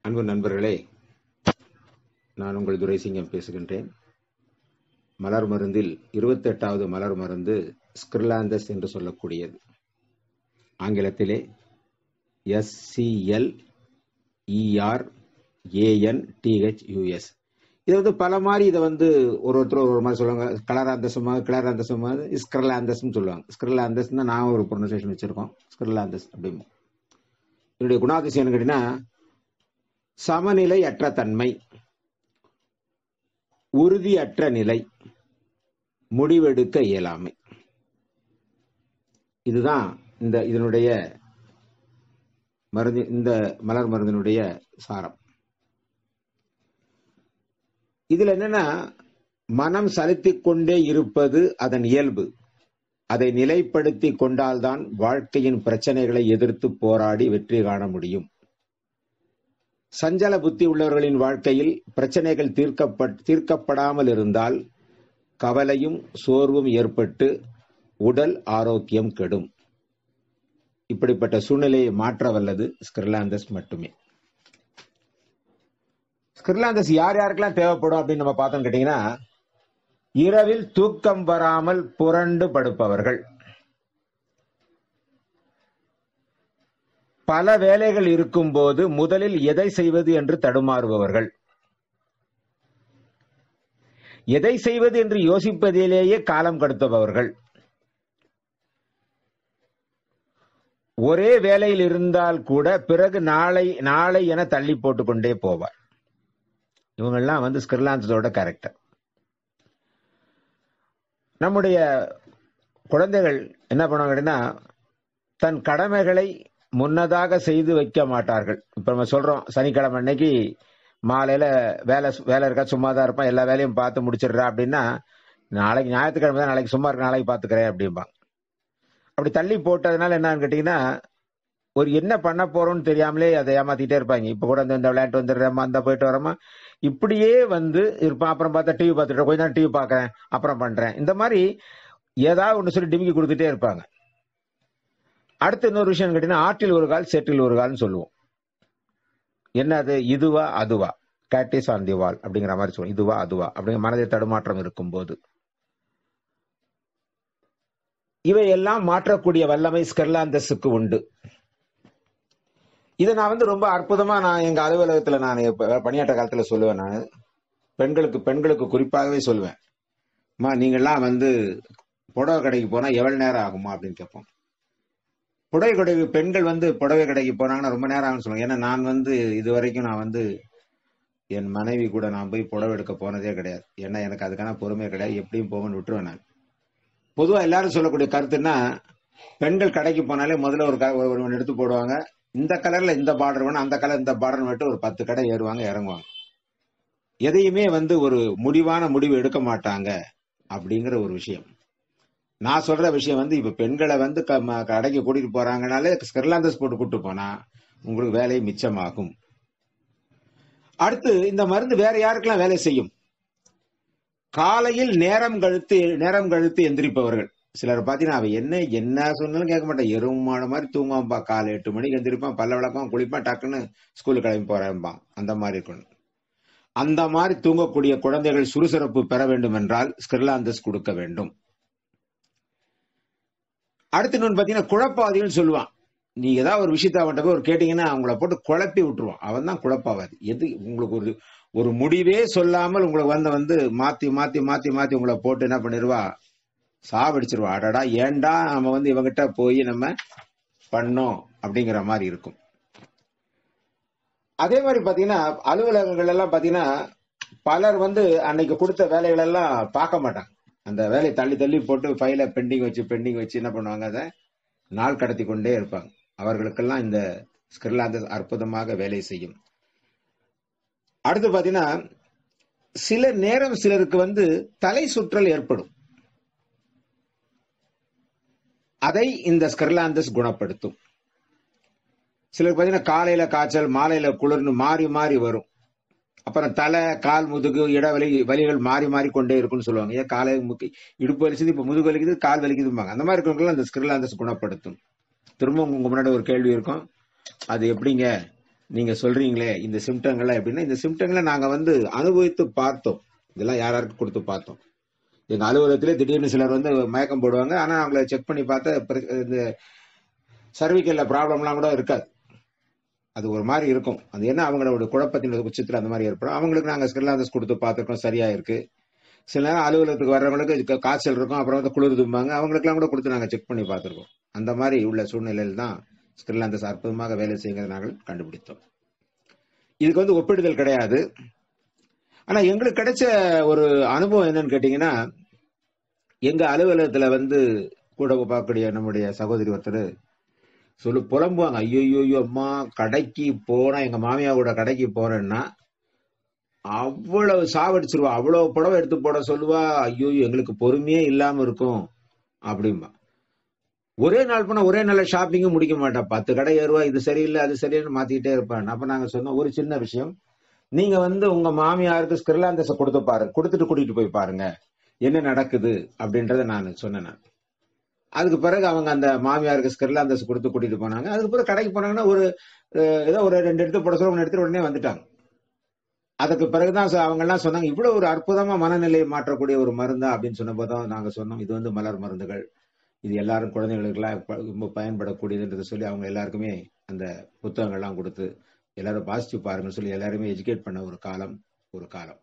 அன்பு நண்பர்களே, நான் உங்கள் துரைசிங்கம் பேசுகின்றேன். மலர் மருந்தில் 28வது மலர் மருந்து ஸ்கிர்லாந்தஸ் என்று சொல்லக்கூடியது. ஆங்கிலத்திலே SCLERANTHUS. இது பல மாதிரி இதை ஒருத்தர் ஒரு மாதிரி சொல்லுவாங்க. கிளராந்தசமா ஸ்கிர்லாந்தஸ்ன்னு சொல்லுவாங்க. ஸ்கிர்லாந்தஸ் தான் நான் ஒரு ப்ரொனன்சியேஷன் வச்சிருக்கோம். ஸ்கிர்லாந்தஸ் அப்படிம்போம். என்னுடைய குணாதிசயம் கேட்டீங்கன்னா, சமநிலை அற்ற தன்மை, உறுதியற்ற நிலை, முடிவெடுக்க இயலாமை. இதுதான் இதனுடைய மருந்து, இந்த மலர் மருந்தினுடைய சாரம். இதுல என்னன்னா, மனம் சலித்துக் கொண்டே இருப்பது அதன் இயல்பு. அதை நிலைப்படுத்தி கொண்டால்தான் வாழ்க்கையின் பிரச்சனைகளை எதிர்த்து போராடி வெற்றி காண முடியும். சஞ்சல புத்தி உள்ளவர்களின் வாழ்க்கையில் பிரச்சனைகள் தீர்க்கப்படாமல் இருந்தால் கவலையும் சோர்வும் ஏற்பட்டு உடல் ஆரோக்கியம் கெடும். இப்படிப்பட்ட சூழ்நிலையை மாற்ற வல்லது ஸ்கிர்லாந்தஸ் மட்டுமே. ஸ்கிர்லாந்தஸ் யார் யாருக்கெல்லாம் தேவைப்படும் அப்படின்னு நம்ம பார்த்தோம் கேட்டீங்கன்னா, இரவில் தூக்கம் வராமல் புரண்டு படுப்பவர்கள், பல வேலைகள் இருக்கும் போது முதலில் எதை செய்வது என்று தடுமாறுபவர்கள், எதை செய்வது என்று யோசிப்பதிலேயே காலம் கடத்துபவர்கள், ஒரே வேலையில் இருந்தால் கூட பிறகு நாளை என தள்ளி போட்டுக்கொண்டே போவார். இவங்கெல்லாம் ஸ்கிர்லாந்தஸோட கேரக்டர். நம்முடைய குழந்தைகள் என்ன பண்ணுவாங்கன்னா, தன் கடமைகளை முன்னதாக செய்து வைக்க மாட்டார்கள். இப்ப நம்ம சொல்றோம், சனிக்கிழமை அன்னைக்கு மாலையில வேலை இருக்கா, சும்மா தான் இருப்பான், எல்லா வேலையும் பார்த்து முடிச்சிடுறா அப்படின்னா, நாளைக்கு ஞாயிற்றுக்கிழமை தான், நாளைக்கு சும்மா இருக்க, நாளைக்கு பார்த்துக்கிறேன் அப்படிம்பாங்க. அப்படி தள்ளி போட்டதுனால என்னன்னு கேட்டீங்கன்னா, ஒரு என்ன பண்ண போறோம்னு தெரியாமலே அதை ஏமாத்திட்டே இருப்பாங்க. இப்ப கூட இந்த விளையாட்டு வந்துடுறோமா, அந்த போயிட்டு வரோமா, இப்படியே இருப்பான். அப்புறம் பார்த்தா டிவி பார்த்துட்டு, கொஞ்ச நேரம் டிவி பார்க்கறேன், அப்புறம் பண்றேன், இந்த மாதிரி ஏதாவது ஒன்று சொல்லி டிமிக்கி கொடுத்துட்டே இருப்பாங்க. அடுத்து இன்னொரு விஷயம் கேட்டீங்கன்னா, ஆற்றில் ஒரு கால் சேற்றில் ஒரு கால்னு சொல்லுவோம். என்னது, இதுவா அதுவா, கேட்டிஸ் ஆன் தி வால் அப்படிங்கிற மாதிரி சொல்லுவோம். இதுவா அதுவா அப்படிங்கிற மனதை தடுமாற்றம் இருக்கும் போது இவையெல்லாம் மாற்றக்கூடிய வல்லமை ஸ்கிர்லாந்தஸுக்கு உண்டு. இதை நான் ரொம்ப அற்புதமா நான் எங்க அலுவலகத்துல நான் பணியாற்ற காலத்துல சொல்லுவேன். நான் பெண்களுக்கு குறிப்பாகவே சொல்லுவேன், அம்மா நீங்கள்லாம் புடவை கடைக்கு போனா எவ்வளவு நேரம் ஆகுமா அப்படின்னு கேட்போம். பெண்கள் புடவை கடைக்கு போனாங்கன்னா ரொம்ப நேரம் ஆகும்னு சொல்லுவாங்க. ஏன்னா நான் இது வரைக்கும் நான் என் மனைவி கூட நான் போய் புடவை எடுக்க போனதே கிடையாது. ஏன்னா எனக்கு அதுக்கான பொறுமை கிடையாது, எப்படியும் போகணும்னு விட்டுருவேன் நான். பொதுவா எல்லாரும் சொல்லக்கூடிய கருத்துன்னா, பெண்கள் கடைக்கு போனாலே முதல்ல ஒரு எடுத்து போடுவாங்க, இந்த கலர்ல இந்த பார்டர் வேணும், அந்த கலர் இந்த பார்டர் விட்டு ஒரு 10 கடை ஏறுவாங்க, இறங்குவாங்க. எதையுமே ஒரு முடிவான முடிவு எடுக்க மாட்டாங்க அப்படிங்கிற ஒரு விஷயம். நான் சொல்ற விஷயம் இப்ப பெண்களை கடைக்கு கூட்டிட்டு போறாங்கனாலே ஸ்கிர்லாந்தஸ் போட்டு கூட்டு போனா உங்களுக்கு வேலை மிச்சமாகும். அடுத்து இந்த மருந்து வேற யாருக்கெல்லாம் வேலை செய்யும்? காலையில் நேரம் கழித்து எந்திரிப்பவர்கள். சிலர் பாத்தீங்கன்னா, அவன் என்ன சொன்னாலும் கேட்க மாட்டான், எருமாட மாதிரி தூங்குவான்பா. காலை 8 மணிக்கு எந்திரிப்பான், பல்ல விளக்கம், குளிப்பான், டக்குன்னு ஸ்கூலுக்கு கிளம்பி போறேன்பான். அந்த மாதிரி இருக்கணும். அந்த மாதிரி தூங்கக்கூடிய குழந்தைகள் சுறுசுறுப்பு பெற வேண்டும் என்றால் ஸ்கிர்லாந்தஸ் கொடுக்க வேண்டும். அடுத்து இன்னொன்று பாத்தீங்கன்னா, குழப்பாதிகள் சொல்லுவான். நீ ஏதாவது ஒரு விஷயத்த அவன்கிட்ட போய் கேட்டீங்கன்னா அவங்கள போட்டு குழப்பி விட்டுருவான். அவன் தான் குழப்பாவாது. எது உங்களுக்கு ஒரு முடிவே சொல்லாமல் உங்களை மாத்தி மாத்தி மாத்தி மாத்தி உங்களை போட்டு என்ன பண்ணிடுவா, சாவடிச்சிருவா. அடடா ஏண்டா நம்ம இவங்கிட்ட போய் நம்ம பண்ணோம் அப்படிங்கிற மாதிரி இருக்கும். அதே மாதிரி பாத்தீங்கன்னா, அலுவலகங்கள் எல்லாம் பாத்தீங்கன்னா, பலர் அன்னைக்கு கொடுத்த வேலைகள் எல்லாம் பார்க்க மாட்டாங்க. அந்த வேலையை தள்ளி தள்ளி போட்டு ஃபைல பெண்டிங் வச்சு என்ன பண்ணுவாங்க, அதை நாள் கடத்தி கொண்டே இருப்பாங்க. அவர்களுக்கெல்லாம் இந்த ஸ்கிர்லாந்தஸ் அற்புதமாக வேலை செய்யும். அடுத்து பாத்தீங்கன்னா, சில நேரம் சிலருக்கு தலை சுற்றல் ஏற்படும். அதை இந்த ஸ்கிர்லாந்தஸ் குணப்படுத்தும். சிலருக்கு பாத்தீங்கன்னா, காலையில காய்ச்சல், மாலையில குளிர்னு மாறி மாறி வரும். அப்புறம் தலை, கால், முதுகு, வலிகள் மாறி மாறி கொண்டே இருக்கும்னு சொல்லுவாங்க. ஏன் காலை இடுப்பு வலிக்குது, இப்ப முதுகு வலிக்குது, கால் வலிக்குதும்பாங்க. அந்த மாதிரி இருக்கிறவங்க இந்த ஸ்கிர்லாந்தஸ் குணப்படுத்தும். திரும்ப உங்க முன்னாடி ஒரு கேள்வி இருக்கும், அது எப்படிங்க நீங்க சொல்றீங்களே இந்த சிம்டங்கள்லாம் எப்படின்னா, இந்த சிம்டங்களை நாங்க வந்து அனுபவித்து பார்த்தோம். இதெல்லாம் யாராருக்கு கொடுத்து பார்த்தோம். எங்க அலுவலகத்திலே திடீர்னு சிலர் வந்து மயக்கம் போடுவாங்க. ஆனா அவங்கள செக் பண்ணி பார்த்தா இந்த சர்விக்கல்ல ப்ராப்ளம்லாம் கூட இருக்காது. அது ஒரு மாதிரி இருக்கும். அது என்ன அவங்களோட குழப்பத்தின் உச்சத்தில் அந்த மாதிரி ஏற்படும். அவங்களுக்கு நாங்க ஸ்கில்லாந்தஸ் கொடுத்து பார்த்துருக்கோம், சரியா இருக்கு. சில நேரம் அலுவலகத்துக்கு வர்றவங்களுக்கு காய்ச்சல் இருக்கும், அப்புறம் வந்து குளிர்தும்பாங்க. அவங்களுக்குலாம் கூட கொடுத்து நாங்க செக் பண்ணி பார்த்துருக்கோம். அந்த மாதிரி உள்ள சூழ்நிலையில் தான் ஸ்கில்லாந்தஸ் அற்புதமாக வேலை செய்கிறத நாங்கள் கண்டுபிடித்தோம். இதுக்கு வந்து ஒப்பிடுதல் கிடையாது. ஆனா எங்களுக்கு கிடைச்ச ஒரு அனுபவம் என்னன்னு கேட்டீங்கன்னா, எங்க அலுவலகத்துல வந்து கூட பார்க்கக்கூடிய நம்முடைய சகோதரி ஒருத்தர் புலம்புவாங்க. ஐயோ அம்மா, கடைக்கு போனா எங்க மாமியாவோட கடைக்கு போறேன்னா அவ்வளவு சாவடிச்சிருவா. அவ்வளவு புடவை எடுத்து போட சொல்லுவா. ஐயோ எங்களுக்கு பொறுமையே இல்லாம இருக்கும் அப்படிம்பா. ஒரே நாள் போனா ஒரே நாள்ல ஷாப்பிங்கும் முடிக்க மாட்டா. 10 கடை ஏறுவா. இது சரியில்லை அது சரியில்லைன்னு மாத்திக்கிட்டே இருப்பான். அப்ப நாங்க சொன்னோம், ஒரு சின்ன விஷயம். நீங்க வந்து உங்க மாமியாருக்கு ஸ்கிர்லாந்தஸ கொடுத்து பாருங்க, கொடுத்துட்டு கூட்டிட்டு போய் பாருங்க என்ன நடக்குது அப்படின்றத நான் சொன்னேன். அதுக்கு பிறகு அவங்க அந்த மாமியாருக்கு ஸ்கிர்லாந்தஸ் கொடுத்து கூட்டிட்டு போனாங்க. அதுக்கு பிறகு கடைக்கு போனாங்கன்னா ஒரு ஏதோ ஒரு 2 எடுத்து போட சொல்ல 1 எடுத்துட்டு உடனே வந்துட்டாங்க. அதுக்கு பிறகுதான் அவங்க எல்லாம் சொன்னாங்க, இவ்வளவு ஒரு அற்புதமா மனநிலையை மாற்றக்கூடிய ஒரு மருந்தா அப்படின்னு சொன்னபோதும் நாங்க சொன்னோம், இது வந்து மலர் மருந்துகள். இது எல்லாரும் குழந்தைகளுக்கெல்லாம் ரொம்ப பயன்படக்கூடியதுன்றதை சொல்லி அவங்க எல்லாருக்குமே அந்த புத்தகங்கள்லாம் கொடுத்து எல்லாரும் பாசிட்டிவ் பாருங்கன்னு சொல்லி எல்லாருமே எஜுகேட் பண்ண ஒரு காலம்.